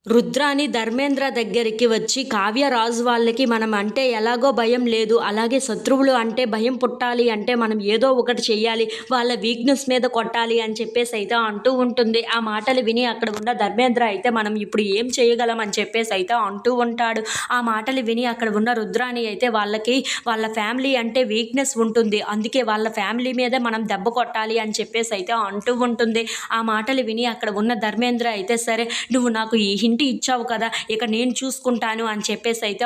రుద్రాని ధర్మేంద్ర దగ్గరికి వచ్చి కావ్య రాజు వాళ్ళకి మనం అంటే ఎలాగో భయం లేదు. అలాగే శత్రువులు అంటే భయం పుట్టాలి అంటే మనం ఏదో ఒకటి చెయ్యాలి. వాళ్ళ వీక్‌నెస్ మీద కొట్టాలి అని చెప్పేసి అయితే అంటూ ఉంటుంది. ఆ మాటలు విని అక్కడ ఉన్న ధర్మేంద్ర అయితే మనం ఇప్పుడు ఏం చేయగలం అని చెప్పేసి అయితే అంటూ ఉంటాడు. ఆ మాటలు విని అక్కడ ఉన్న రుద్రాని అయితే వాళ్ళ ఫ్యామిలీ అంటే వీక్‌నెస్ ఉంటుంది. అందుకే వాళ్ళ ఫ్యామిలీ మీదే మనం దెబ్బ కొట్టాలి అని చెప్పేసి అయితే అంటూ ఉంటుంది. ఆ మాటలు విని అక్కడ ఉన్న ధర్మేంద్ర అయితే సరే నువ్వు నాకు ఈ హింట్ ఇచ్చావు కదా, ఇక నేను చూసుకుంటాను అని చెప్పేసి అయితే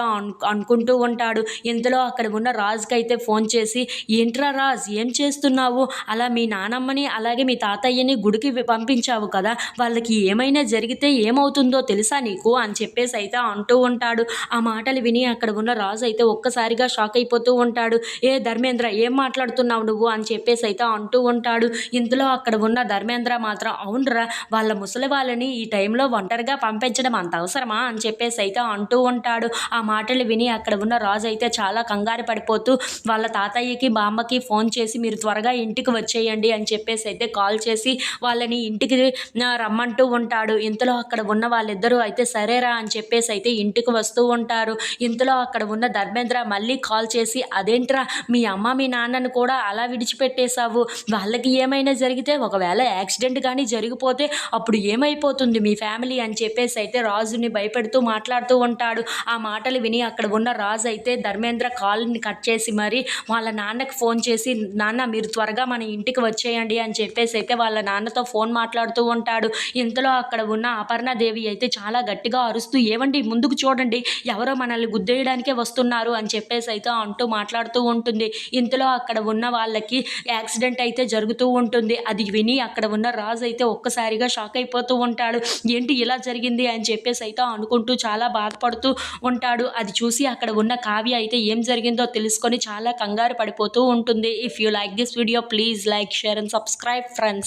అనుకుంటూ ఉంటాడు. ఇంతలో అక్కడ ఉన్న రాజుకైతే ఫోన్ చేసి, ఏంట్రా రాజ్ ఏం చేస్తున్నావు, అలా మీ నానమ్మని అలాగే మీ తాతయ్యని గుడికి పంపించావు కదా, వాళ్ళకి ఏమైనా జరిగితే ఏమవుతుందో తెలుసా నీకు అని చెప్పేసి అయితే అంటూ ఉంటాడు. ఆ మాటలు విని అక్కడ ఉన్న రాజు అయితే ఒక్కసారిగా షాక్ అయిపోతూ ఉంటాడు. ఏ ధర్మేంద్ర ఏం మాట్లాడుతున్నావు నువ్వు అని చెప్పేసి అయితే అంటూ ఉంటాడు. ఇంతలో అక్కడ ఉన్న ధర్మేంద్ర మాత్రం అవునరా, వాళ్ళ ముసలి వాళ్ళని ఈ టైంలో ఒంటరిగా పంపించడం అంత అవసరమా అని చెప్పేసి అయితే అంటూ ఉంటాడు. ఆ మాటలు విని అక్కడ ఉన్న రాజు అయితే చాలా కంగారు పడిపోతూ వాళ్ళ తాతయ్యకి బామ్మకి ఫోన్ చేసి మీరు త్వరగా ఇంటికి వచ్చేయండి అని చెప్పేసి అయితే కాల్ చేసి వాళ్ళని ఇంటికి రమ్మంటూ ఉంటాడు. ఇంతలో అక్కడ ఉన్న వాళ్ళిద్దరూ అయితే సరేరా అని చెప్పేసి అయితే ఇంటికి వస్తూ ఉంటారు. ఇంతలో అక్కడ ఉన్న ధర్మేంద్ర మళ్ళీ కాల్ చేసి అదేంట్రా మీ అమ్మ మీ నాన్నను కూడా అలా విడిచిపెట్టేశావు, వాళ్ళకి ఏమైనా జరిగితే ఒకవేళ యాక్సిడెంట్ కానీ జరిగిపోతే అప్పుడు ఏమైపోతుంది మీ ఫ్యామిలీ అని చెప్పేసి అయితే రాజుని భయపెడుతూ మాట్లాడుతూ ఉంటాడు. ఆ మాటలు విని అక్కడ ఉన్న రాజు అయితే ధర్మేంద్ర కాల్ని కట్ చేసి మరి వాళ్ళ నాన్నకి ఫోన్ చేసి నాన్న మీరు త్వరగా మన ఇంటికి వచ్చేయండి అని చెప్పేసి అయితే వాళ్ళ నాన్నతో ఫోన్ మాట్లాడుతూ ఉంటాడు. ఇంతలో అక్కడ ఉన్న అపర్ణాదేవి అయితే చాలా గట్టిగా అరుస్తూ ఏవండి ముందుకు చూడండి, ఎవరో మనల్ని గుద్దేయడానికే వస్తున్నారు అని చెప్పేసి అయితే అంటూ మాట్లాడుతూ ఉంటుంది. ఇంతలో అక్కడ ఉన్న వాళ్ళకి యాక్సిడెంట్ అయితే జరుగుతూ ఉంటుంది. అది విని అక్కడ ఉన్న రాజు అయితే ఒక్కసారిగా షాక్ అయిపోతూ ఉంటాడు. ఏంటి ఇలా జరిగింది అని చెప్పేసి అయితే అనుకుంటూ చాలా బాధపడుతూ ఉంటాడు. అది చూసి అక్కడ ఉన్న కావ్య అయితే ఏం జరిగిందో తెలుసుకొని చాలా కంగారు పడిపోతూ ఉంటుంది. If you like this video please like, share and subscribe friends.